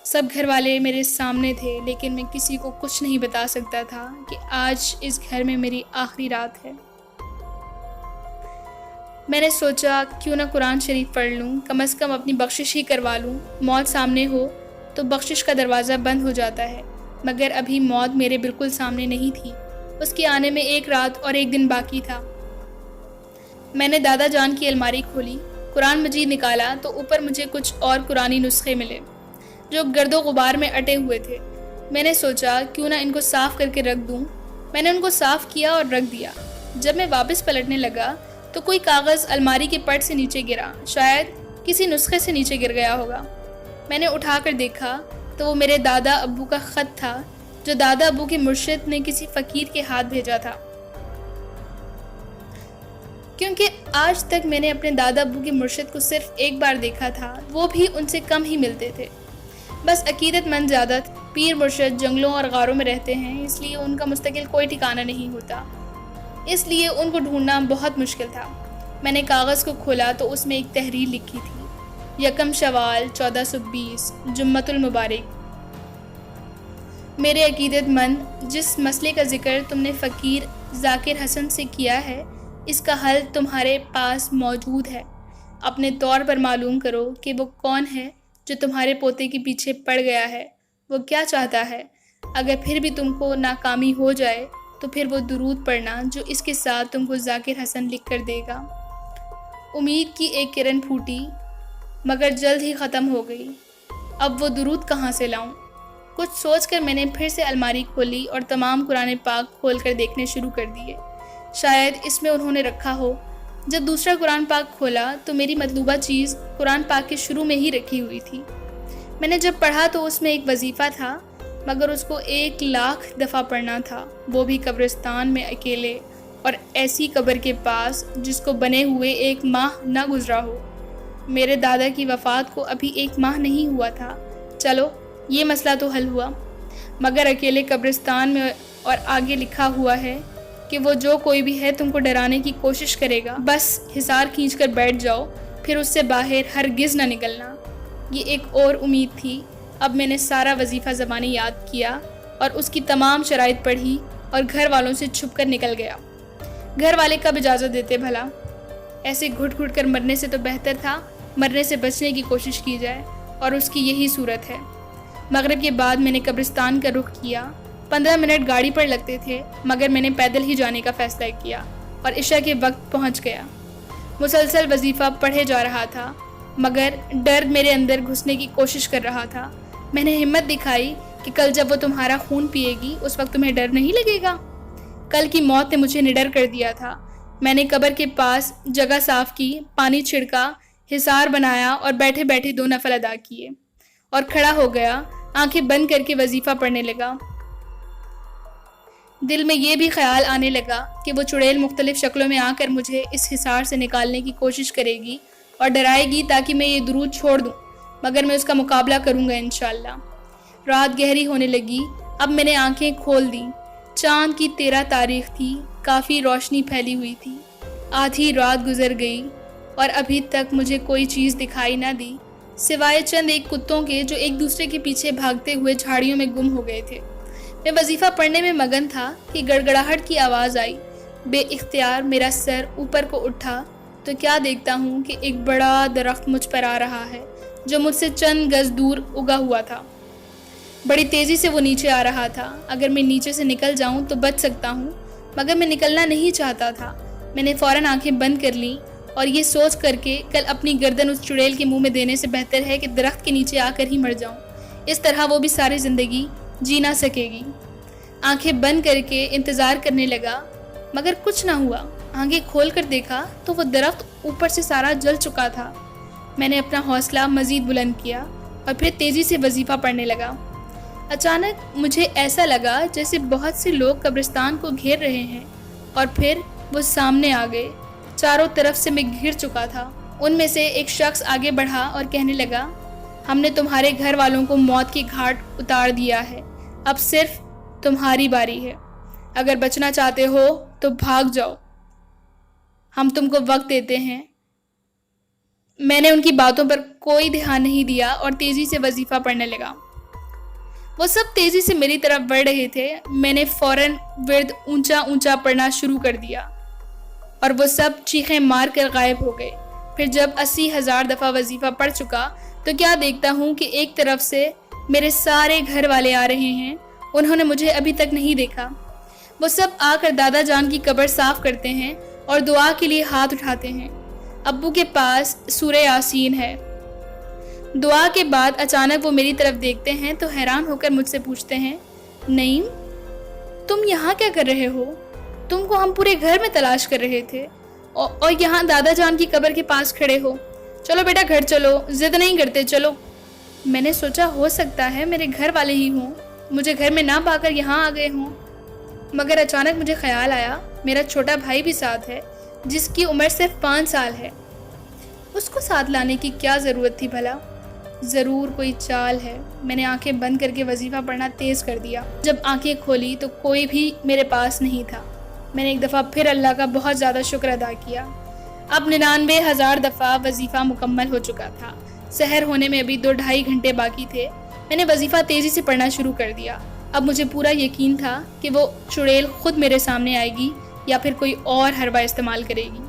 سب گھر والے میرے سامنے تھے، لیکن میں کسی کو کچھ نہیں بتا سکتا تھا کہ آج اس گھر میں میری آخری رات ہے۔ میں نے سوچا کیوں نہ قرآن شریف پڑھ لوں، کم از کم اپنی بخشش ہی کروا لوں۔ موت سامنے ہو تو بخشش کا دروازہ بند ہو جاتا ہے، مگر ابھی موت میرے بالکل سامنے نہیں تھی۔ اس کے آنے میں 1 رات اور 1 دن باقی تھا۔ میں نے دادا جان کی الماری کھولی، قرآن مجید نکالا تو اوپر مجھے کچھ اور قرآنی نسخے ملے جو گرد و غبار میں اٹے ہوئے تھے۔ میں نے سوچا کیوں نہ ان کو صاف کر کے رکھ دوں۔ میں نے ان کو صاف کیا اور رکھ دیا۔ جب میں واپس پلٹنے لگا تو کوئی کاغذ الماری کے پٹ سے نیچے گرا، شاید کسی نسخے سے نیچے گر گیا ہوگا۔ میں نے اٹھا کر دیکھا تو وہ میرے دادا ابو کا خط تھا جو دادا ابو کے مرشد نے کسی فقیر کے ہاتھ بھیجا تھا۔ کیونکہ آج تک میں نے اپنے دادا ابو کے مرشد کو صرف 1 بار دیکھا تھا، وہ بھی ان سے کم ہی ملتے تھے۔ بس عقیدت مند زیادہ پیر مرشد جنگلوں اور غاروں میں رہتے ہیں، اس لیے ان کا مستقل کوئی ٹھکانہ نہیں ہوتا، اس لیے ان کو ڈھونڈنا بہت مشکل تھا۔ میں نے کاغذ کو کھولا تو اس میں ایک تحریر لکھی تھی: 1 شوال 1420 جمعۃ المبارک۔ میرے عقیدت مند، جس مسئلے کا ذکر تم نے فقیر ذاکر حسن سے کیا ہے، اس کا حل تمہارے پاس موجود ہے۔ اپنے طور پر معلوم کرو کہ وہ کون ہے جو تمہارے پوتے کے پیچھے پڑ گیا ہے، وہ کیا چاہتا ہے۔ اگر پھر بھی تم کو ناکامی ہو جائے تو پھر وہ درود پڑھنا جو اس کے ساتھ تم کو ذاکر حسن لکھ کر دے گا۔ امید کی ایک کرن پھوٹی، مگر جلد ہی ختم ہو گئی۔ اب وہ درود کہاں سے لاؤں؟ کچھ سوچ کر میں نے پھر سے الماری کھولی اور تمام قرآن پاک کھول کر دیکھنے شروع کر دیے، شاید اس میں انہوں نے رکھا ہو۔ جب دوسرا قرآن پاک کھولا تو میری مطلوبہ چیز قرآن پاک کے شروع میں ہی رکھی ہوئی تھی۔ میں نے جب پڑھا تو اس میں ایک وظیفہ تھا، مگر اس کو 1,00,000 دفعہ پڑھنا تھا، وہ بھی قبرستان میں اکیلے، اور ایسی قبر کے پاس جس کو بنے ہوئے 1 ماہ نہ گزرا ہو۔ میرے دادا کی وفات کو ابھی 1 ماہ نہیں ہوا تھا۔ چلو یہ مسئلہ تو حل ہوا، مگر اکیلے قبرستان میں، اور آگے لکھا ہوا ہے کہ وہ جو کوئی بھی ہے تم کو ڈرانے کی کوشش کرے گا، بس حصار کھینچ کر بیٹھ جاؤ، پھر اس سے باہر ہرگز نہ نکلنا۔ یہ ایک اور امید تھی۔ اب میں نے سارا وظیفہ زبانی یاد کیا اور اس کی تمام شرائط پڑھی اور گھر والوں سے چھپ کر نکل گیا۔ گھر والے کب اجازت دیتے بھلا؟ ایسے گھٹ گھٹ کر مرنے سے تو بہتر تھا مرنے سے بچنے کی کوشش کی جائے، اور اس کی یہی صورت ہے۔ مغرب کے بعد میں نے قبرستان کا رخ کیا۔ 15 منٹ گاڑی پر لگتے تھے، مگر میں نے پیدل ہی جانے کا فیصلہ کیا اور عشاء کے وقت پہنچ گیا۔ مسلسل وظیفہ پڑھے جا رہا تھا، مگر ڈر میرے اندر گھسنے کی کوشش کر رہا تھا۔ میں نے ہمت دکھائی کہ کل جب وہ تمہارا خون پیے گی اس وقت تمہیں ڈر نہیں لگے گا۔ کل کی موت نے مجھے نڈر کر دیا تھا۔ میں نے قبر کے پاس جگہ صاف کی، پانی چھڑکا، حصار بنایا اور بیٹھے بیٹھے 2 نفل ادا کیے اور کھڑا ہو گیا، آنکھیں بند کر کے وظیفہ پڑھنے لگا۔ دل میں یہ بھی خیال آنے لگا کہ وہ چڑیل مختلف شکلوں میں آ کر مجھے اس حصار سے نکالنے کی کوشش کرے گی اور ڈرائے گی تاکہ میں یہ درود چھوڑ دوں، مگر میں اس کا مقابلہ کروں گا انشاءاللہ۔ رات گہری ہونے لگی۔ اب میں نے آنکھیں کھول دیں۔ چاند کی 13 تاریخ تھی، کافی روشنی پھیلی ہوئی تھی۔ آدھی رات گزر گئی اور ابھی تک مجھے کوئی چیز دکھائی نہ دی، سوائے چند ایک کتوں کے جو ایک دوسرے کے پیچھے بھاگتے ہوئے جھاڑیوں میں گم ہو گئے تھے۔ میں وظیفہ پڑھنے میں مگن تھا کہ گڑگڑاہٹ کی آواز آئی۔ بے اختیار میرا سر اوپر کو اٹھا تو کیا دیکھتا ہوں کہ ایک بڑا درخت مجھ پر آ رہا ہے جو مجھ سے چند گز دور اگا ہوا تھا۔ بڑی تیزی سے وہ نیچے آ رہا تھا۔ اگر میں نیچے سے نکل جاؤں تو بچ سکتا ہوں، مگر میں نکلنا نہیں چاہتا تھا۔ میں نے فوراً آنکھیں بند کر لیں اور یہ سوچ کر کہ کل اپنی گردن اس چڑیل کے منہ میں دینے سے بہتر ہے کہ درخت کے نیچے آ کر ہی مر جاؤں، اس طرح وہ بھی ساری زندگی جی نہ سکے گی۔ آنکھیں بند کر کے انتظار کرنے لگا، مگر کچھ نہ ہوا۔ آنکھیں کھول کر دیکھا تو وہ درخت اوپر سے سارا جل چکا تھا۔ میں نے اپنا حوصلہ مزید بلند کیا اور پھر تیزی سے وظیفہ پڑھنے لگا۔ اچانک مجھے ایسا لگا جیسے بہت سے لوگ قبرستان کو گھیر رہے ہیں، اور پھر وہ سامنے آ گئے۔ چاروں طرف سے میں گھر چکا تھا۔ ان میں سے ایک شخص آگے بڑھا اور کہنے لگا، ہم نے تمہارے گھر والوں کو موت کی گھاٹ اتار دیا ہے، اب صرف تمہاری باری ہے۔ اگر بچنا چاہتے ہو تو بھاگ جاؤ، ہم تم کو وقت دیتے ہیں۔ میں نے ان کی باتوں پر کوئی دھیان نہیں دیا اور تیزی سے وظیفہ پڑھنے لگا۔ وہ سب تیزی سے میری طرف بڑھ رہے تھے۔ میں نے فوراً ورد اونچا اونچا پڑھنا شروع کر دیا اور وہ سب چیخیں مار کر غائب ہو گئے۔ پھر جب 80,000 دفعہ وظیفہ پڑھ چکا تو کیا دیکھتا ہوں کہ ایک طرف سے میرے سارے گھر والے آ رہے ہیں۔ انہوں نے مجھے ابھی تک نہیں دیکھا۔ وہ سب آ کر دادا جان کی قبر صاف کرتے ہیں اور دعا کے لیے ہاتھ اٹھاتے ہیں۔ ابو کے پاس سورہ یاسین ہے۔ دعا کے بعد اچانک وہ میری طرف دیکھتے ہیں تو حیران ہو کر مجھ سے پوچھتے ہیں، نعیم تم یہاں کیا کر رہے ہو؟ تم کو ہم پورے گھر میں تلاش کر رہے تھے اور یہاں دادا جان کی قبر کے پاس کھڑے ہو۔ چلو بیٹا گھر چلو، ضد نہیں کرتے، چلو۔ میں نے سوچا ہو سکتا ہے میرے گھر والے ہی ہوں، مجھے گھر میں نہ پا کر یہاں آ گئے ہوں، مگر اچانک مجھے خیال آیا میرا چھوٹا بھائی بھی ساتھ ہے جس کی عمر صرف 5 سال ہے۔ اس کو ساتھ لانے کی کیا ضرورت تھی بھلا؟ ضرور کوئی چال ہے۔ میں نے آنکھیں بند کر کے وظیفہ پڑھنا تیز کر دیا۔ جب آنکھیں کھولی تو کوئی بھی میرے پاس نہیں تھا۔ میں نے ایک دفعہ پھر اللہ کا بہت زیادہ شکر ادا کیا۔ اب 99,000 دفعہ وظیفہ مکمل ہو چکا تھا۔ سحر ہونے میں ابھی 2-2.5 گھنٹے باقی تھے۔ میں نے وظیفہ تیزی سے پڑھنا شروع کر دیا۔ اب مجھے پورا یقین تھا کہ وہ چڑیل خود میرے سامنے آئے گی یا پھر کوئی اور حربہ استعمال کرے گی۔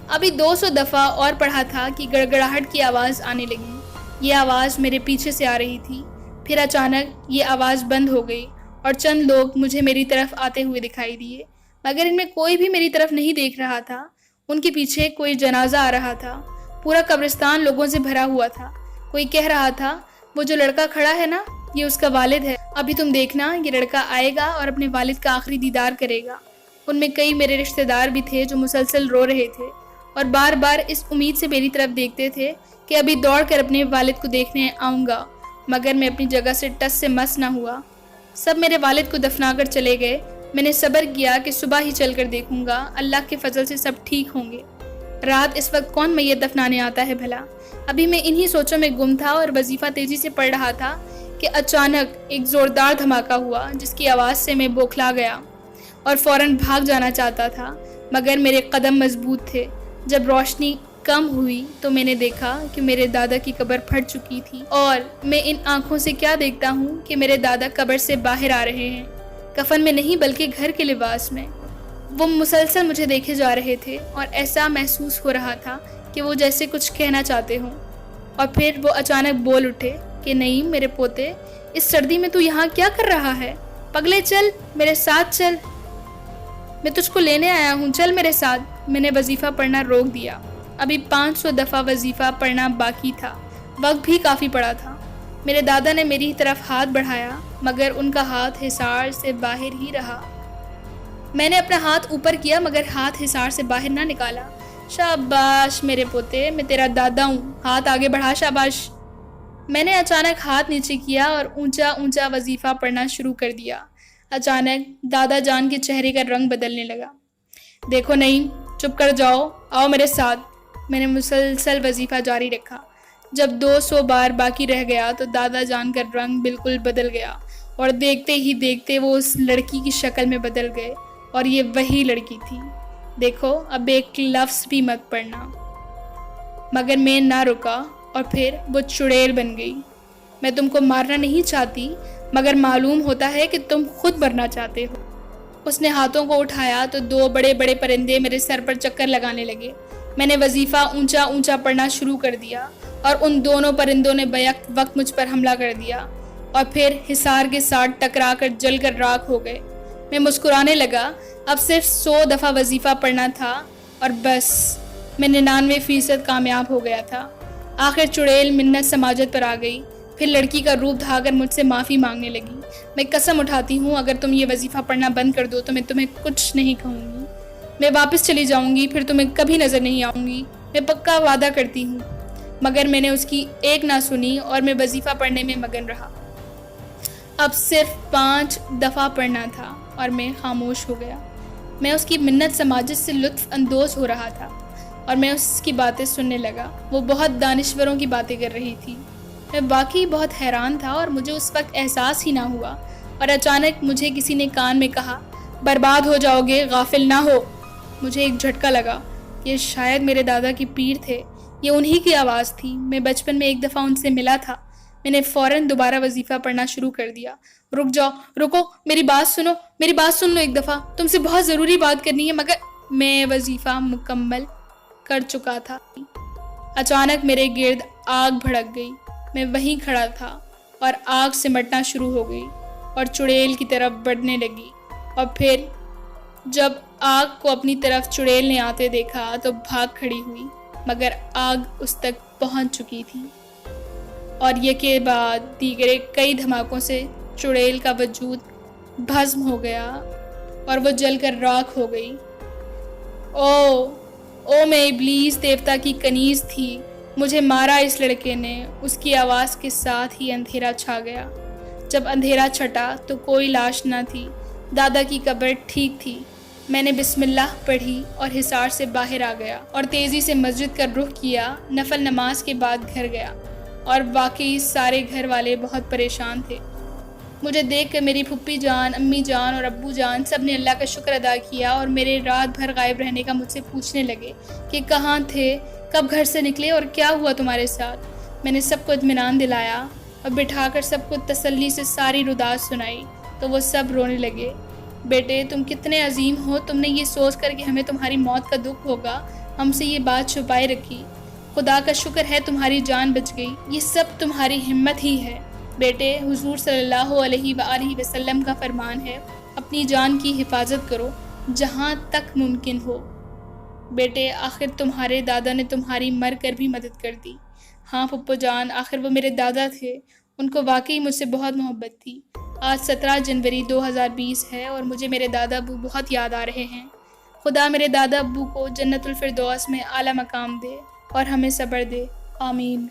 ابھی 200 دفعہ اور پڑھا تھا کہ گڑگڑاہٹ کی آواز آنے لگی۔ یہ آواز میرے پیچھے سے آ رہی تھی۔ پھر اچانک یہ آواز بند ہو گئی اور چند لوگ مجھے میری طرف آتے ہوئے دکھائی دیے، مگر ان میں کوئی بھی میری طرف نہیں دیکھ رہا تھا۔ ان کے پیچھے کوئی جنازہ آ رہا تھا۔ پورا قبرستان لوگوں سے بھرا ہوا تھا۔ کوئی کہہ رہا تھا، وہ جو لڑکا کھڑا ہے نا، یہ اس کا والد ہے۔ ابھی تم دیکھنا، یہ لڑکا آئے گا اور اپنے والد کا آخری دیدار کرے گا۔ ان میں کئی میرے رشتہ دار بھی تھے جو مسلسل رو رہے تھے اور بار بار اس امید سے میری طرف دیکھتے تھے کہ ابھی دوڑ کر اپنے والد کو دیکھنے آؤں گا، مگر میں اپنی جگہ سے ٹس سے مس نہ ہوا۔ سب میرے والد کو دفنا کر چلے گئے۔ میں نے صبر کیا کہ صبح ہی چل کر دیکھوں گا، اللہ کے فضل سے سب ٹھیک ہوں گے۔ رات اس وقت کون میت دفنانے آتا ہے بھلا؟ ابھی میں انہی سوچوں میں گم تھا اور وظیفہ تیزی سے پڑھ رہا تھا کہ اچانک ایک زوردار دھماکہ ہوا جس کی آواز سے میں بوکھلا گیا اور فوراً بھاگ جانا چاہتا تھا، مگر میرے قدم مضبوط تھے۔ جب روشنی کم ہوئی تو میں نے دیکھا کہ میرے دادا کی قبر پھٹ چکی تھی اور میں ان آنکھوں سے کیا دیکھتا ہوں کہ میرے دادا قبر سے باہر آ رہے ہیں، کفن میں نہیں بلکہ گھر کے لباس میں۔ وہ مسلسل مجھے دیکھے جا رہے تھے اور ایسا محسوس ہو رہا تھا کہ وہ جیسے کچھ کہنا چاہتے ہوں، اور پھر وہ اچانک بول اٹھے کہ نعیم میرے پوتے، اس سردی میں تو یہاں کیا کر رہا ہے؟ پگلے چل، میرے ساتھ چل، میں تجھ کو لینے آیا ہوں، چل میرے ساتھ۔ میں نے وظیفہ پڑھنا روک دیا۔ ابھی 500 دفعہ وظیفہ پڑھنا باقی تھا۔ وقت بھی کافی پڑا تھا۔ میرے دادا نے میری طرف ہاتھ بڑھایا، مگر ان کا ہاتھ حصار سے باہر ہی رہا۔ میں نے اپنا ہاتھ اوپر کیا مگر ہاتھ حصار سے باہر نہ نکالا۔ شاباش میرے پوتے، میں تیرا دادا ہوں، ہاتھ آگے بڑھا، شاباش۔ میں نے اچانک ہاتھ نیچے کیا اور اونچا اونچا وظیفہ پڑھنا شروع کر دیا۔ اچانک دادا جان کے چہرے کا رنگ بدلنے لگا۔ دیکھو نہیں، چپ کر جاؤ، آؤ میرے ساتھ۔ میں نے مسلسل وظیفہ جاری رکھا۔ جب 200 بار باقی رہ گیا تو دادا جان کا رنگ بالکل بدل گیا اور دیکھتے ہی دیکھتے وہ اس لڑکی کی شکل میں بدل گئے، اور یہ وہی لڑکی تھی۔ دیکھو اب ایک لفظ بھی مت پڑھنا۔ مگر میں نہ رکا اور پھر وہ چڑیل بن گئی۔ میں تم کو مارنا نہیں چاہتی، مگر معلوم ہوتا ہے کہ تم خود مرنا چاہتے ہو۔ اس نے ہاتھوں کو اٹھایا تو 2 بڑے بڑے پرندے میرے سر پر چکر لگانے لگے۔ میں نے وظیفہ اونچا اونچا پڑھنا شروع کر دیا اور ان دونوں پرندوں نے بیک وقت مجھ پر حملہ کر دیا اور پھر حصار کے ساتھ ٹکرا کر جل کر راکھ ہو گئے۔ میں مسکرانے لگا۔ اب صرف 100 دفعہ وظیفہ پڑھنا تھا اور بس میں 99% کامیاب ہو گیا تھا۔ آخر چڑیل منت سماجت پر آ گئی، پھر لڑکی کا روپ دھا کر مجھ سے معافی مانگنے لگی۔ میں قسم اٹھاتی ہوں اگر تم یہ وظیفہ پڑھنا بند کر دو تو میں تمہیں کچھ نہیں کہوں گی، میں واپس چلی جاؤں گی، پھر تمہیں کبھی نظر نہیں آؤں گی، میں پکا وعدہ کرتی ہوں۔ مگر میں نے اس کی ایک نہ سنی اور میں وظیفہ پڑھنے میں مگن رہا۔ اب صرف 5 دفعہ پڑھنا تھا اور میں خاموش ہو گیا۔ میں اس کی منت سماجت سے لطف اندوز ہو رہا تھا اور میں اس کی باتیں سننے لگا۔ وہ بہت دانشوروں کی باتیں کر رہی تھی۔ میں واقعی بہت حیران تھا اور مجھے اس وقت احساس ہی نہ ہوا، اور اچانک مجھے کسی نے کان میں کہا، برباد ہو جاؤ گے، غافل نہ ہو۔ مجھے ایک جھٹکا لگا۔ یہ شاید میرے دادا کی پیر تھے، یہ انہی کی آواز تھی۔ میں بچپن میں ایک دفعہ ان سے ملا تھا۔ میں نے فوراً دوبارہ وظیفہ پڑھنا شروع کر دیا۔ رک جاؤ، رکو، میری بات سنو، میری بات سن لو ایک دفعہ، تم سے بہت ضروری بات کرنی ہے۔ مگر میں وظیفہ مکمل کر چکا تھا۔ اچانک میرے گرد آگ بھڑک گئی۔ میں وہیں کھڑا تھا اور آگ سمٹنا شروع ہو گئی اور چڑیل کی طرف بڑھنے لگی، اور پھر جب آگ کو اپنی طرف چڑیل نے آتے دیکھا تو بھاگ کھڑی ہوئی، مگر آگ اس تک پہنچ چکی تھی، اور یکے بعد دیگرے کئی دھماکوں سے چڑیل کا وجود بھسم ہو گیا اور وہ جل کر راکھ ہو گئی۔ او میں ابلیس دیوتا کی کنیز تھی، مجھے مارا اس لڑکے نے۔ اس کی آواز کے ساتھ ہی اندھیرا چھا گیا۔ جب اندھیرا چھٹا تو کوئی لاش نہ تھی، دادا کی قبر ٹھیک تھی۔ میں نے بسم اللہ پڑھی اور حصار سے باہر آ گیا اور تیزی سے مسجد کا رخ کیا۔ نفل نماز کے بعد گھر گیا، اور واقعی سارے گھر والے بہت پریشان تھے۔ مجھے دیکھ کر میری پھپھی جان، امی جان اور ابو جان سب نے اللہ کا شکر ادا کیا، اور میرے رات بھر غائب رہنے کا مجھ سے پوچھنے لگے کہ کہاں تھے، کب گھر سے نکلے اور کیا ہوا تمہارے ساتھ۔ میں نے سب کو اطمینان دلایا اور بٹھا کر سب کو تسلی سے ساری رداعت سنائی تو وہ سب رونے لگے۔ بیٹے، تم کتنے عظیم ہو، تم نے یہ سوچ کر کہ ہمیں تمہاری موت کا دکھ ہوگا ہم سے یہ بات چھپائے رکھی۔ خدا کا شکر ہے تمہاری جان بچ گئی، یہ سب تمہاری ہمت ہی ہے۔ بیٹے، حضور صلی اللہ علیہ وآلہ وسلم کا فرمان ہے، اپنی جان کی حفاظت کرو جہاں تک ممکن ہو۔ بیٹے، آخر تمہارے دادا نے تمہاری مر کر بھی مدد کر دی۔ ہاں پھپھو جان، آخر وہ میرے دادا تھے، ان کو واقعی مجھ سے بہت محبت تھی۔ آج 17 جنوری 2020 ہے اور مجھے میرے دادا ابو بہت یاد آ رہے ہیں۔ خدا میرے دادا ابو کو جنت الفردوس میں اعلیٰ مقام دے اور ہمیں صبر دے، آمین۔